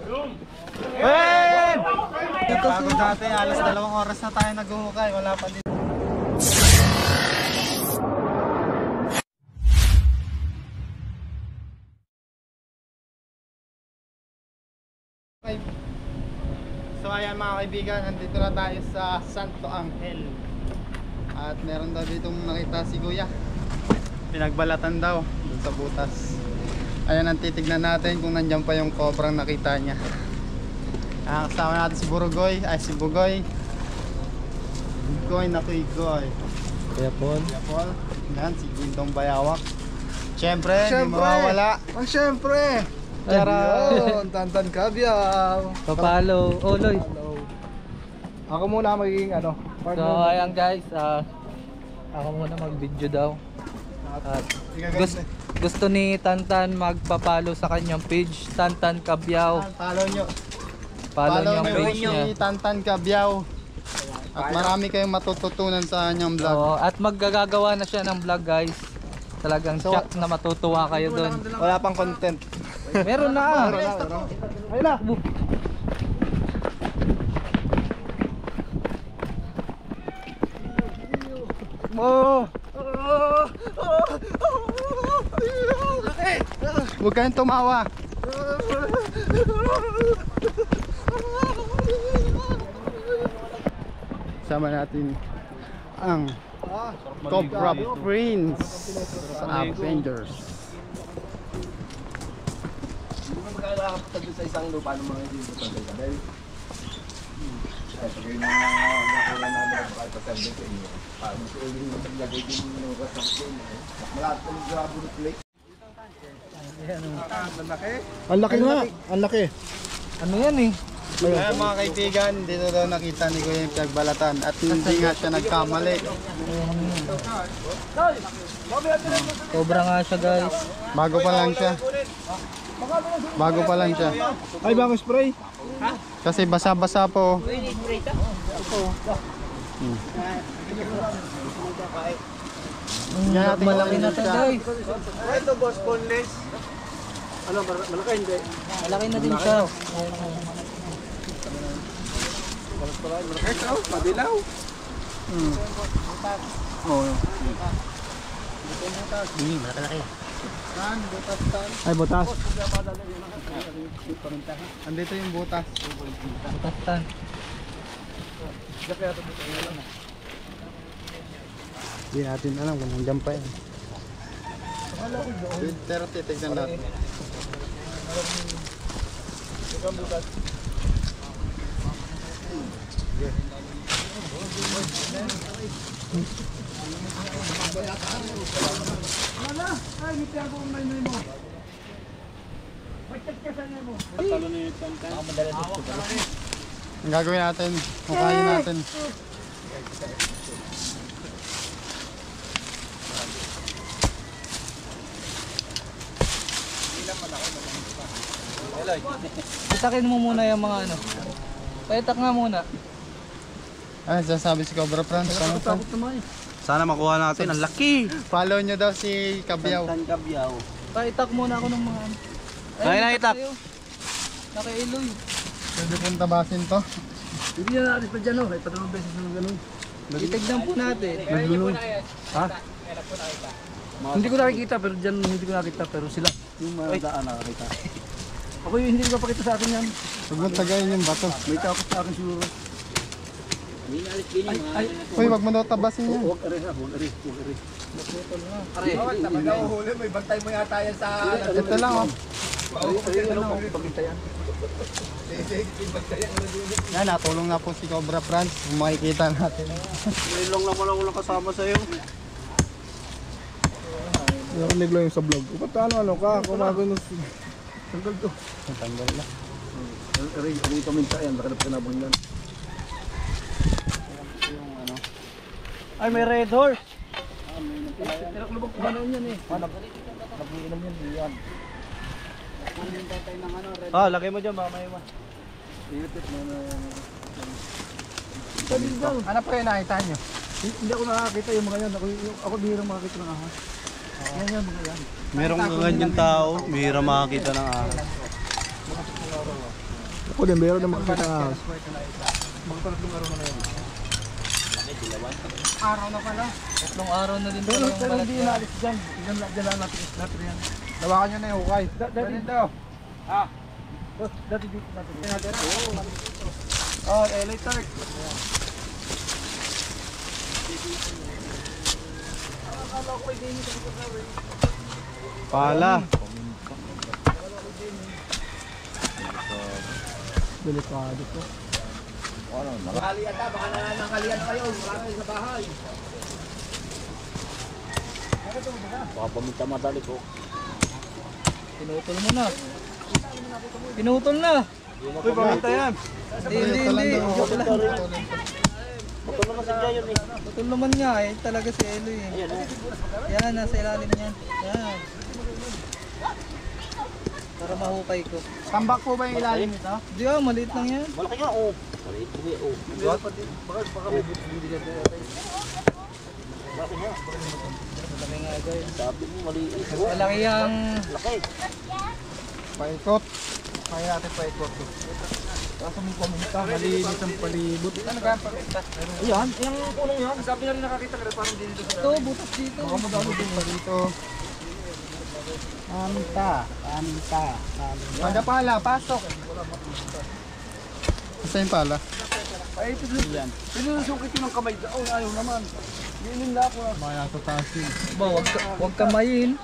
Hey! Pagod natin, alas 2 oras na tayo naghuhukay, wala pa din. So ayan mga kaibigan, nandito na tayo sa Santo Angel. At meron daw ditong nakita si Kuya. Pinagbalatan daw dun sa butas. Ayan ang titignan natin kung nandyan pa yung cobrang nakita niya. Kasama natin si Burugoy, ay si Bugoy. Bugoy na Kuigoy. Kuya Paul. Kuya Paul. Yan, si Gintong Bayawak. Siyempre, di mawawala. Siyempre! Tara! Tantan Kabyaw! Papalo. Oloy. Ako muna magiging ano. So ayan guys, ako muna mag-video daw. At gusto ni Tantan magpapalo sa kanyang page, Tantan Kabyaw. Follow nyo. Follow niyo ang page niyo niya. ni Tantan Kabyaw. At marami kayong matututunan sa kanyang vlog. Oo, at maggagawa na siya ng vlog guys. Talagang shock na matutuwa kayo doon. Wala pang content. Meron na. Ayun na! Huwag kayong tumawa. Sama natin ang Cobra Prince sa Avengers. Hindi mo magkakapatag sa isang lupa ng mga hindi mo talaga. Dahil ay, sabihin na nakuha namin ang pakipasabit sa inyo. Para mas uling mo naglagay din yung kasaksin. Malahat ko mag-grabo ng plate. Ang laki nga, ang laki. Ano yan eh? Kaya mga kaibigan, dito daw nakita ni Kuya yung pinagbalatan at hindi nga siya nagkamali. Sobra nga siya guys. Bago pa lang siya. Bago pa lang siya. Ay, bang spray? Kasi basa-basa po. Yan natin Malaki na to guys. Ito boss, boneless. Ano, malaki hindi? Malaki na din siya. Ito, madilaw. Oh. Saan? Butas saan? Ay, butas. Andito yung butas. Tantan. Hindi natin alam kung nandiyan pa yan. Pero titignan natin. Ang gagawin natin, mukhain natin. Itakin mo muna yung mga ano. Paitak nga muna. Ano sasabi si Cobra Franz? Sana makuha natin. Ang laki! Follow nyo daw si Kabyaw. Paitak muna ako ng mga ano. Ay, naitak. Nakailoy. Pwede pong tabasin to. Hindi na natin pa dyan, kahit patalong beses na gano'n. Itignan po natin. Naglulong. Ha? Hindi ko nakikita, pero dyan hindi ko nakita, pero sila. Yung mga daan nakakita. Ako yung hindi ko papakita sa akin yan. Huwag mo tagayin yung bato. May takot sa akin siguro. Ay, Uy, wag mo daw tabasin yan. huwag aray ha, huwag aray. Bawal, tapos na uhuli mo, ibantay mo yata yan sa... Ito lang oh. Pagbantayan. Yan, natulong na po si Cobra Franz. Kung makikita natin. Nilong lang wala walang kasama sa'yo. Nakinig lang yung sa vlog. Ba't ano ka? Kumagano si... Tanggal to. Natanggal na. Aray, aray paminta yan. Nakalap ka na bang yan. Ay, may red horse. Tinaklubo ko gano'n yan eh. Nagiinom yan, di yan. Ah, lagay mo dyan, baka may iwan. Ipit mo na... Ano po yung nakita nyo? Hindi ako nakakita yung mga yan. Ako bihirang makakita ng ahas. Yan yan, mga yan. Merong ganyan tao, bihira makakita ng ahas. O, din, meron na makakita ka. Araw na pala. 3 araw na din pala yung balat niya. inaalis dyan. Diyan lang natin natin yan. Lawakan nyo na yung hukay. Dati daw. Dati dito natin. Oh, later. Pala. Delikado to. Nakalian ka, baka nanangalian kayo. Marami sa bahay. Baka paminta madali ko. Pinutol mo na. Pinutol na. Uy, paminta yan. Hindi. Joke lang. Pagod naman sa Jayon eh. Putol naman nga eh. Talaga si Elo eh. Ayan o. Yan, nasa ilalim niyan. Yan. Para mahukay ko. Tambak po ba yung ilalim nito? Hindi maliit lang yan. Malaki nga o. Maliit mo eh o. Baka may hindi dyan. Malaki nga. Malaki nga guys. Sabi mo maliit. Malaki ang... Laki. Paikot. Kaya natin paikot. Kaso mo paminta, malinis ang palibot. Ano ba ang paminta? Ayan, yung punong yan. Sabi na rin nakakita ka parang dito sa Ito, butas dito. Baka madami din pa dito. Paminta. Pada pala, pasok. Basta yung pala. Ay, ito yan. Pinusukit yun ng kamay. Oh, ayaw naman. Yun lang ako. Mga nasa taas yun. Ba, wag kamayin.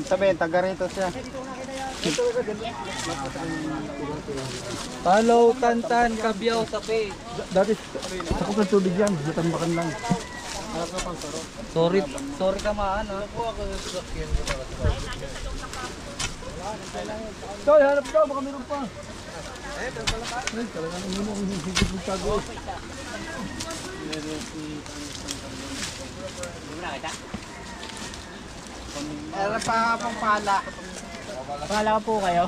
Sabihin, taga rito siya. Follow Tantan Kabyaw sa page. Dati, sakop ng tubig yan. Natambakan lang. Sorry ka maan ha. Ito, hanap daw. Baka meron pa. Ay, talagang hindi mo hihigit mo tago. Meron pa pong pala. Pala po kayo?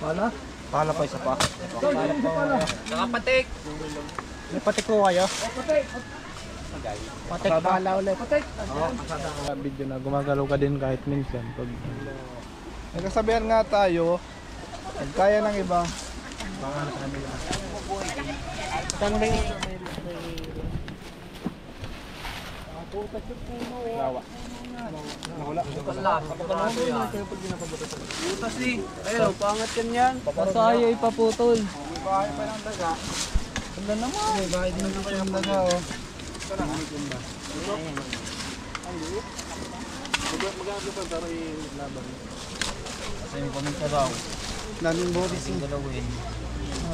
Pala? Pala pa isa pa. Ito, yan sa pala. Nakapatik. May patik po kayo? Patik pala ulit. Video na gumagalaw ka din kahit minsan. Pag nagkasabihan nga tayo, pag kaya ng iba, baka na kanila. Lawa. Butas eh. Ayun, pangat yan yan. Basta ayaw ipaputol. Bahay pa ng daga. Ganda naman. May bahay din ng ng daga oh. Kasi yung paminta daw. Daming bodies eh. Galawin.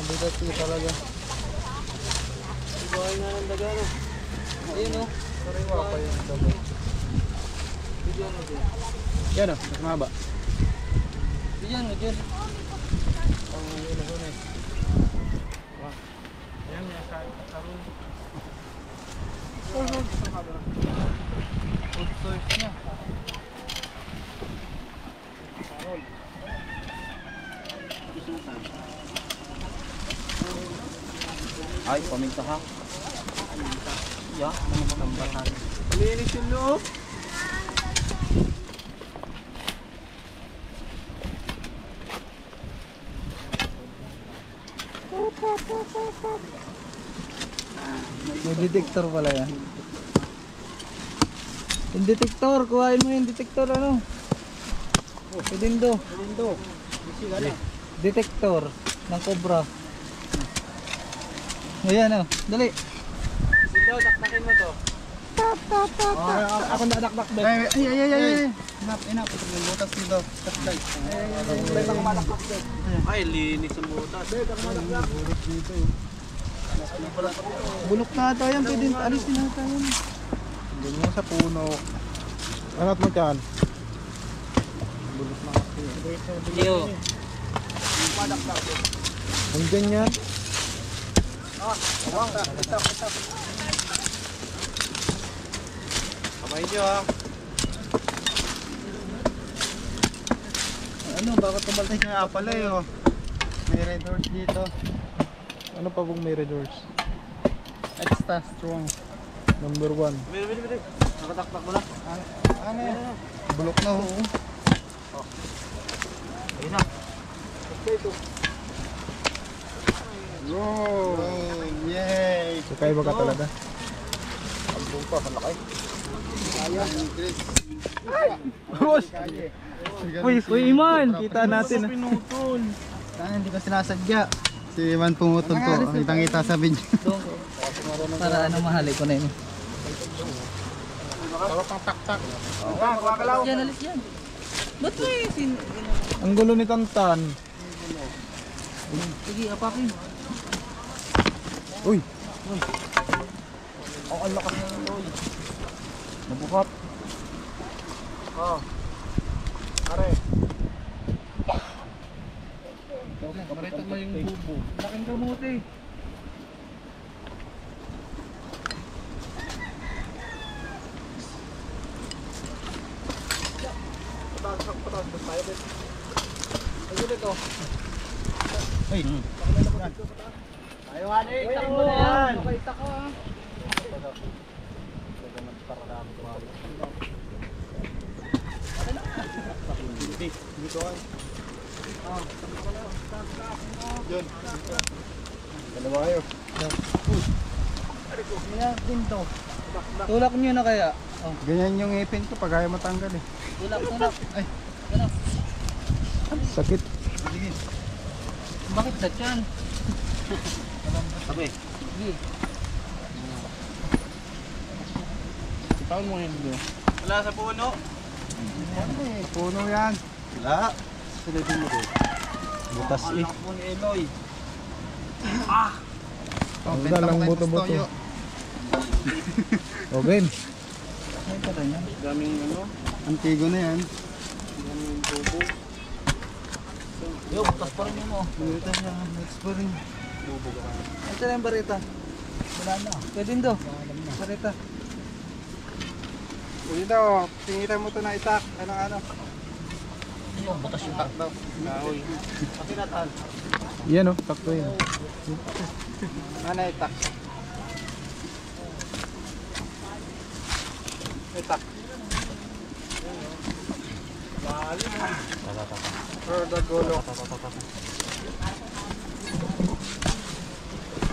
Bigat eh talaga. Bahay nga ng daga no. Ayun o. Sariwa pa yung daga. Yan oh, mas mahaba. Diyan o, dyan. Food source niya. Ay, paminta ha. Yeah, mga matambatan. Linis yung loob. May detector pala yan. Yung detector, kuhain mo yung detector ano. Pedindo. Detector ng cobra. Ayan o, dali. Dito, dakdakin mo to. Ako na dakdak doon. Ay. Enough. May butas dito. May mga malakpak doon. Ay, linis ang butas. Bulok na ata yan, pwede alisin na ata yan. Doon mo sa puno. Anot mo dyan? Iyo. Andyan yan. Kamay nyo ha. Ano, bakit tumalsik? Kaya pala oh. May red horse dito. Ano pa pong may red horse? Extra strong. Number 1. Nakataktak mo na. Ano yan? Bulok na ho. Ayun na. Wow! Yay! Kaya ba ka talaga? Ang buong pa, malaki. Uy, Iman! Kita natin. Sana hindi ko sinasadya. Si Iman pumutol ko. Kitang-kita sa video. Para ano, mahali ko na yun. Tawag pang tak-tak. Yan, alis yan. Ba't may Ang gulo ni Tantan. Sige, apakin. Uy! Ang lakas ng loy. Nabukat. Are. Marito mo yung bubo. Laking kamote. Pataas ba tayo? Ayun ito. Uy! Ayaw nga na Itak mo na yan. Itak ko ah. Dito ka. Yun. Dalawa kayo. Tulak nyo na kaya. Oh, Ganyan yung ngipin ko pag ayaw matanggal eh. tulak. Ay! Ano? Sakit. Sige. Bakit sa tiyan? Sabi. Sige. Taon mo yun dito. Wala sa puno. Ano eh? Puno yan. Wala. Silipin mo dito. Butas eh. Anak mo ni Eloy. Ang dalang buto-buto. Okay. Ay, patay niya. Daming ano. Antigo na yan. Daming bubo. Yo, butas pa rin yun mo. Butas niya. Next pa rin. Bubo ka. Ito na yung barita. Wala na. Pwede do. Barita. Uy daw, tingitan mo ito na itak. Ano? Yung butas yung tak daw. Nahoy. Pati natal. Yan o, takto yan. Ano itak? Itak. For the gulo.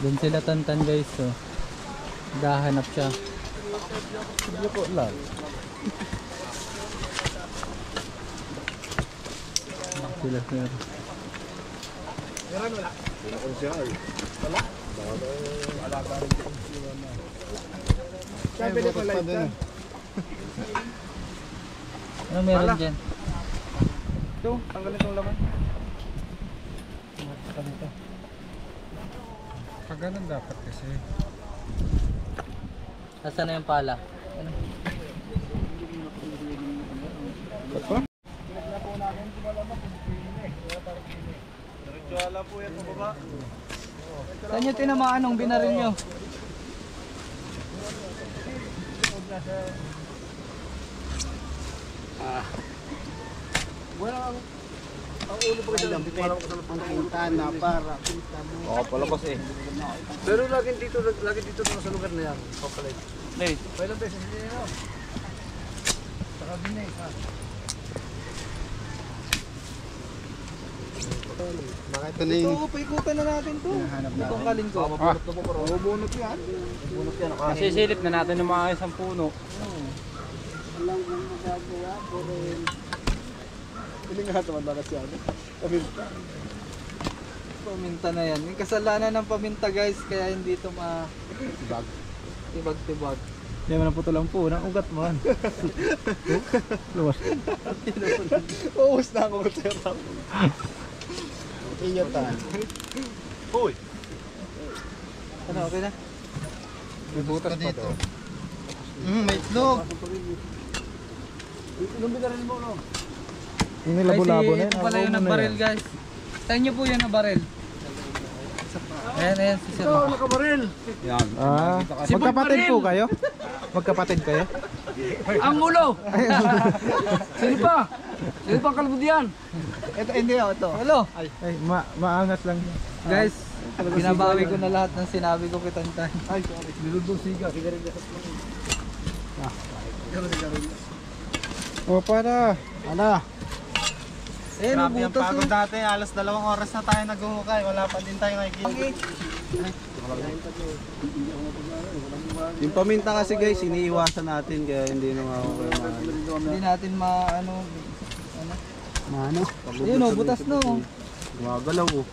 Doon sila Tantan guys. So. Dahanap siya. Loko lang. Sila sir. Sabi ko light dyan. Ano meron dyan? Ito, tanggalin itong laman. Pag ganun dapat kasi. Asa na yung pala? Ano? Diretso po yan pababa. Saan nyo tinamaan nung binaril nyo? Ang ulo pa kasi Lampit ang pintana para kita mo. Oo, palabas eh. Pero lagi dito na sa lugar na yan. Papalit. Eh, Pailan beses hindi na. Saka din eh. Baka ito na yung paikutan na natin to. hinahanap Itong natin. kaling ko. Mabunot na po pero. Bubunot yan. Mabunot yan. Sisilip na natin ng mga isang puno. Walang kang magagawa. Hindi nga tumanda kasi ano. Paminta na yan. Yung kasalanan ng paminta guys, kaya hindi ito tibag-tibag. Hindi mo na putol ang punang ugat mo. Luwas. Uus na ako sa tap. Iyatan. Hoy! Ano, okay na? May butas pa dito. May itlog. Nung binaril mo no? Yung Ay, ito pala yung nagbaril guys. Sa inyo po yan nabaril. Ayan, si Sir. Nakabaril! Ah, Si Boy magkapatid Baril. po kayo? Magkapatid kayo? Ang ulo! Sino pa? Sino pa kalbo diyan? Ito, hindi ako ito. Hello. Ay, maangas lang. Guys, binabawi ko na lahat ng sinabi ko kay Tantan. Ay, sorry. Niludong siga, sigarilya sa O, para. Ala. Eh, Grabe ang nabutas pagod oh. natin. Alas 2 oras na tayo naghuhukay. Wala pa din tayo nakikita. Yung paminta kasi guys, iniiwasan natin kaya hindi nung ako kayo Hindi natin ano. Maano? Ayun oh, butas na oh. Gumagalaw oh.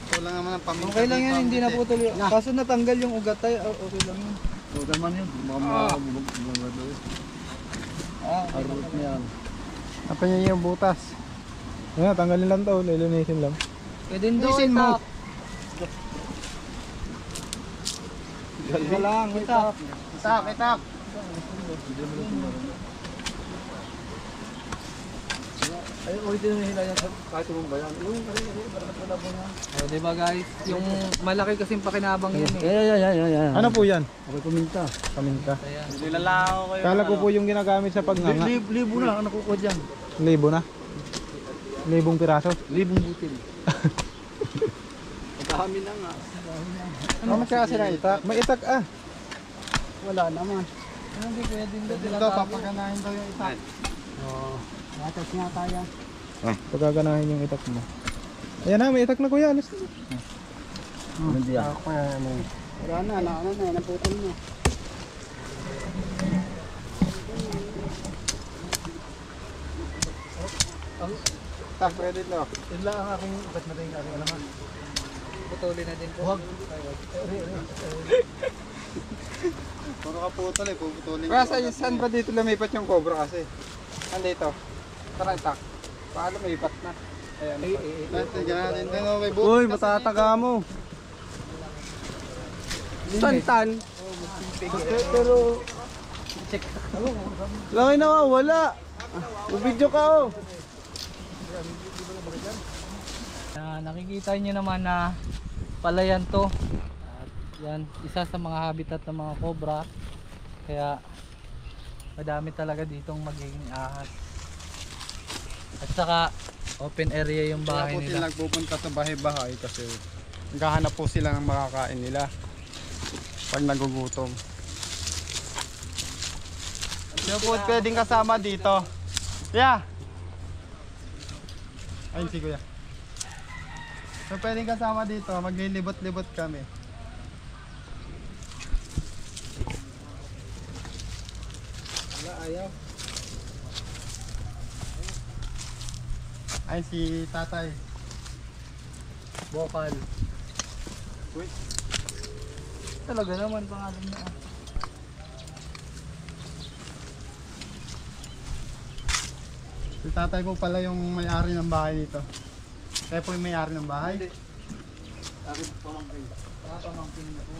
Ito lang naman ang paminta. Okay lang yan, hindi na putol. Kaso natanggal yung ugat tayo. Okay lang yun. Huwag man yun. Arot na yan. Apa niya yung butas. Ayan, tanggalin lang to. Lilinisin lang. Pwede doon Linisin mo. itak. Ito lang, itak. Itak, itak. Ay, ulitin na hila yan kahit umong bayan. Oh, diba guys? Yung malaki kasing pakinabang yan eh. Yan. Ano po yan? Okay, paminta. Paminta. Ayan. Nilalako ko yun. Kala ko po yung ginagamit sa pagnganga. Libo na ang nakukuha dyan. Libo na? Libong piraso? Libong butil. Dami na nga. Ano masya kasi na itak? May itak ah. Wala naman. Hindi pwede doon. Ito, papaganahin daw yung itak. Oo. Matas nga tayo. Pagaganahin yung itak mo. Ayan na, may itak na kuya. Alis na. Hindi ah. Wala na, naputol na. Tak, pwede to. Yun lang ang aking ba't natin yung aking alaman. Putulin na din po. Huwag. Puro ka putol eh, puputulin. Kaya saan ba dito lumipat yung cobra kasi? Andito. Tara, tak. Paano lumipat na? Ayan. Tignan natin din. Oh, may butas. Uy, matataga mo. Tantan. Pero... Laki na nga, wala. Video ka oh. Nakikita nyo naman na palayan to. At yan, isa sa mga habitat ng mga cobra. Kaya madami talaga ditong magiging ahas. At saka open area yung Kaya bahay po sila nila. nagpupunta sa bahay-bahay kasi naghahanap po sila ng makakain nila pag nagugutom. Yung po pwedeng kasama dito. Yeah. Ayun si kuya. So pwedeng kasama dito, maglilibot-libot kami. Wala, ayaw. Ay si tatay. Bokal. Uy. Talaga naman pangalan niya. Si tatay po pala yung may-ari ng bahay dito. Kaya po yung may-ari ng bahay. Akin pamangkin. Pamangkin na po.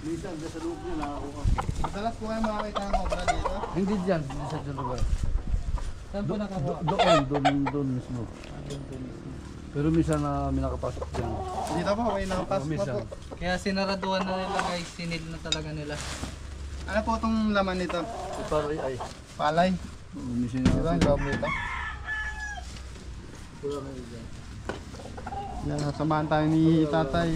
Minsan, sa loob niya nakakuha. Madalas po kayo makakita ng cobra dito. Hindi dyan, hindi sa dyan lugar. Saan po nakakuha? Doon mismo. Pero minsan na may nakapasok dyan. Dito po, may nakapasok pa Minsan. po. Kaya sinaraduhan na nila guys, sinid na talaga nila. Ano po itong laman nito? Para ay. Palay. Minsan Diba na. ang loob nito? Yan, samahan tayo ni tatay.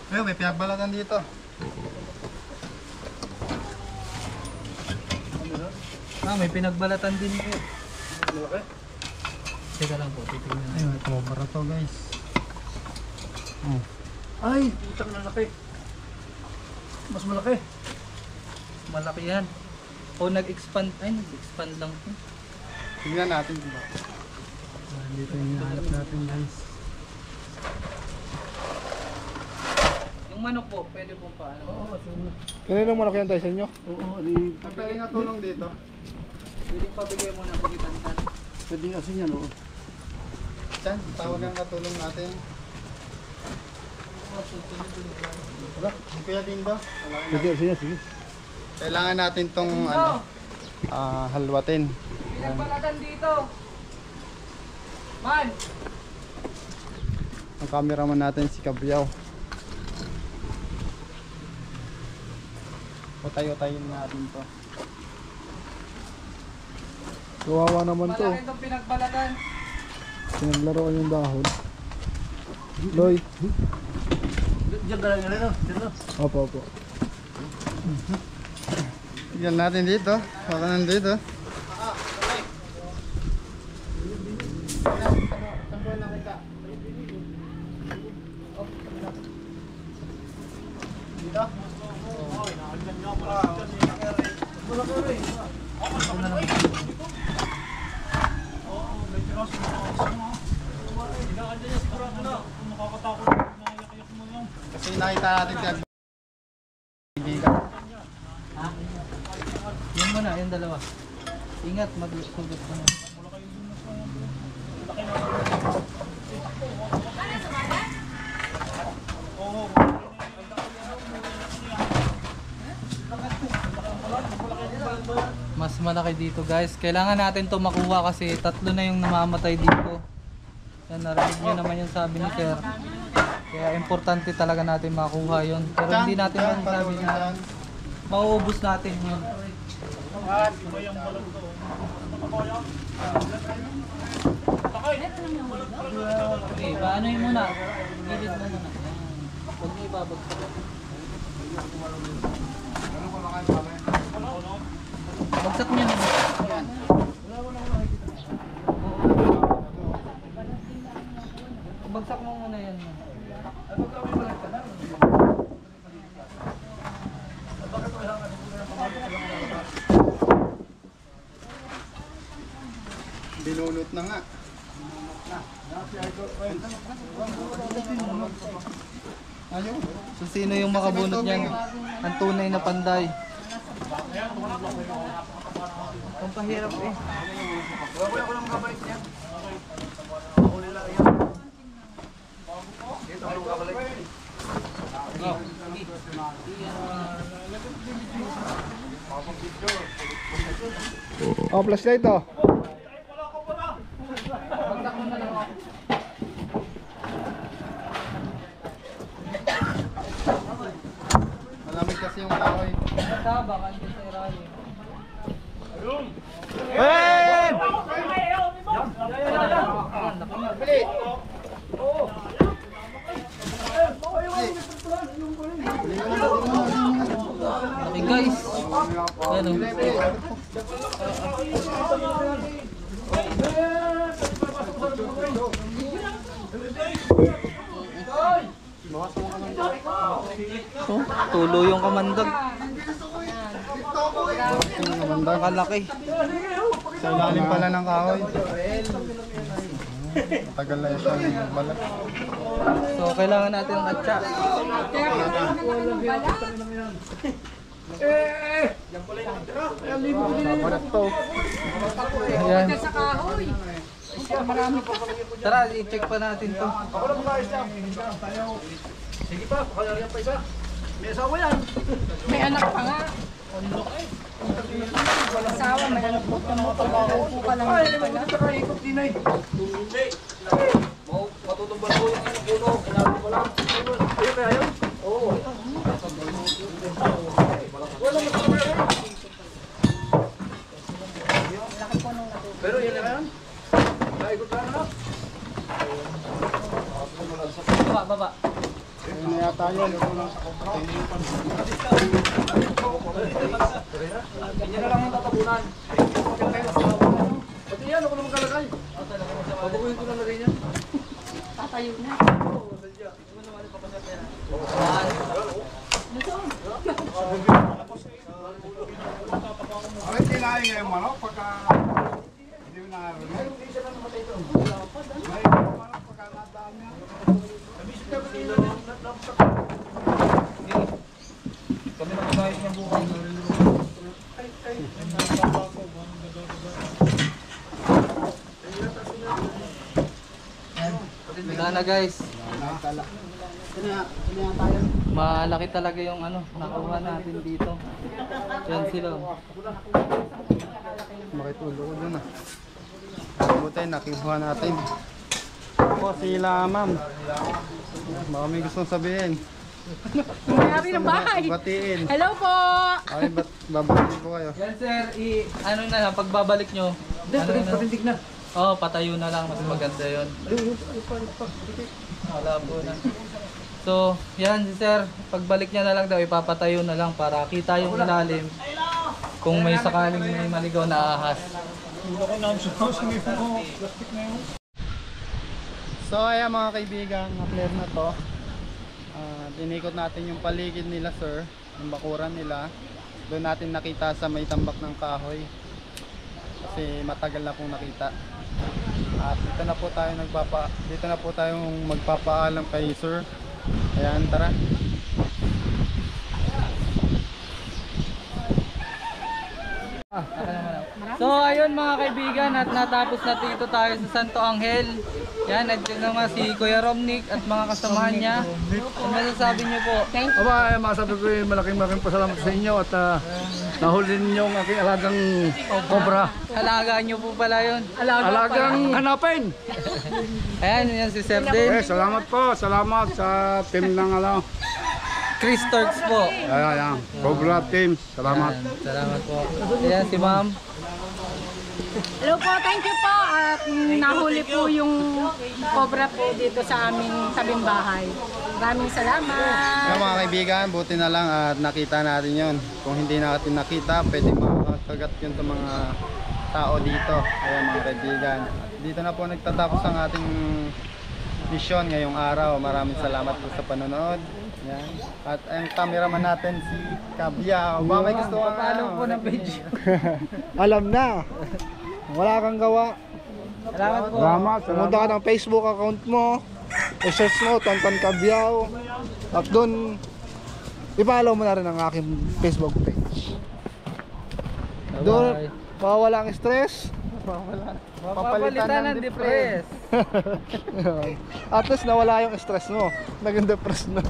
Ayun, may pinagbalatan dito. May pinagbalatan din po. Malaki? Teka lang po, titignan natin. Ayun, may cobra to guys. Oh. Ay, putang na laki. Mas malaki. Malaki yan. O nag-expand, ay nag-expand lang po. Tignan natin diba? Dito yung hinahanap natin guys. Yung manok po, pwede po pa ano? Oo, Kanino malaki yan tayo sa inyo? oo, di. Pwede nga tulong dito. Pwede pabigay mo na pagitan-tan. Pwede kasi yan, oo. Diyan, tawag ang katulong natin. Kuya Dindo. Sige. Kailangan natin tong ano, halwatin. Pinagbalatan dito. Man! Ang cameraman natin si Kabriyaw. Utay-utayin natin to. Kawawa naman to. Malaki itong pinagbalatan. Pinaglaruan yung dahon. Loy. Diyan ka lang yun, no? Diyan, no? Opo. Tignan natin dito. Baka nandito. Dito? Kasi nakita natin kag Ha? Yun muna, yung dalawa. Ingat, magsugot mo na. Mas malaki dito guys. Kailangan natin to makuha kasi tatlo na yung namamatay dito. Yan, narinig nyo naman yung sabi ni Sir. Kaya importante talaga natin makuha yun. Pero hindi natin masasabi na mauubos natin yun. Okay, paano yun muna? Gilid mo muna. Huwag niyo ibabagsak. Bagsak niyo naman. Bagsak mo muna yan. binunot na nga. Ayaw. So sino yung makabunot niyan? Ang tunay na panday. Ang pahirap eh. Oh, flashlight to. Malamig kasi yung kahoy. Mataba kasi sa ilalim. Ben! Okay guys. Ano? Oh, tulo yung kamandag. Nakalaki. Sa ilalim pala ng kahoy. Matagal na siyang balat. So kailangan natin ng atsa. Balat to. Ayan. Tara, i-check pa natin to. Sige pa, pakalarihan pa isa. May asawa yan. May anak pa nga. Asawa, may anak po. Pagkakaupo ka lang. Ay, naman ito ka ikot din ay. Hindi. Matutumban ko yung puno. Kailangan ko lang. Ayun kaya yun? Oo. Wala mo sa kamera. Pero yan na yan. Naikot lang na. Baba, baba. Ayun na yata yun. Yan na lang ang tatabunan. Pati yan, ako naman kalagay. Pabaguhin ko na lagay niya. Tatayo na. Ay, kinain nga yung manok pagka hindi mo nakaroon. May manok pagka nadaan niya. Kami na magayos ng buhay. Wala na guys. Malaki talaga yung ano, nakuha natin dito. Yan sila. Makitulo ko dun ah. Buti, nakibuha natin. Ako sila ma'am. Baka may gustong sabihin. Mayari ng bahay. Batiin. Hello po! Okay, babalikin ko kayo. Yan sir, ano na lang, pagbabalik nyo. Ano na? Patindig na. Oo, patayo na lang, mas maganda yun. Wala po na. So, yan si sir, pagbalik niya na lang daw, ipapatayo na lang para kita yung ilalim. Kung may sakaling may maligaw na ahas. So ayan mga kaibigan, na-clear na to. Tinikot natin yung paligid nila sir, yung bakuran nila. Doon natin nakita sa may tambak ng kahoy. Kasi matagal na pong nakita. At dito na po tayong magpapaalam kay sir. Ayan, tara. So ayun mga kaibigan, at natapos na dito tayo sa Santo Angel. Yan, nandiyan na nga si Kuya Romnick at mga kasamahan niya. Ano masasabi niyo po? Aba, masabi ko malaking pasalamat sa inyo at nahuli ninyo ang aking alagang cobra. Alagaan niyo po pala yun. Alagang hanapin! Ayan, yan si Sir Dave. Salamat po. Salamat sa team ng Chris Turks po. Ayan. Cobra team. Salamat. Ayan, salamat po. Ayan si Ma'am. Hello po, thank you po. At nahuli po yung cobra po dito sa aming tabing bahay. Maraming salamat. Ayan mga kaibigan, buti na lang at nakita natin yon. Kung hindi natin nakita, pwede makakagat yun sa mga tao dito. Ayan mga kaibigan. Dito na po nagtatapos ang ating mission ngayong araw. Maraming salamat po sa panonood. Yan. At ang cameraman natin si Kabya. Ba may gusto ka Paano po ng page? Alam na. Wala kang gawa. Salamat po. Salamat. Pumunta ka ng Facebook account mo. I-search mo, Tonton Cabiao. At doon, i-follow mo na rin ang aking Facebook page. Doon, mawawala ang stress. Papalitan ng depress. At least nawala yung stress mo. Naging depressed na.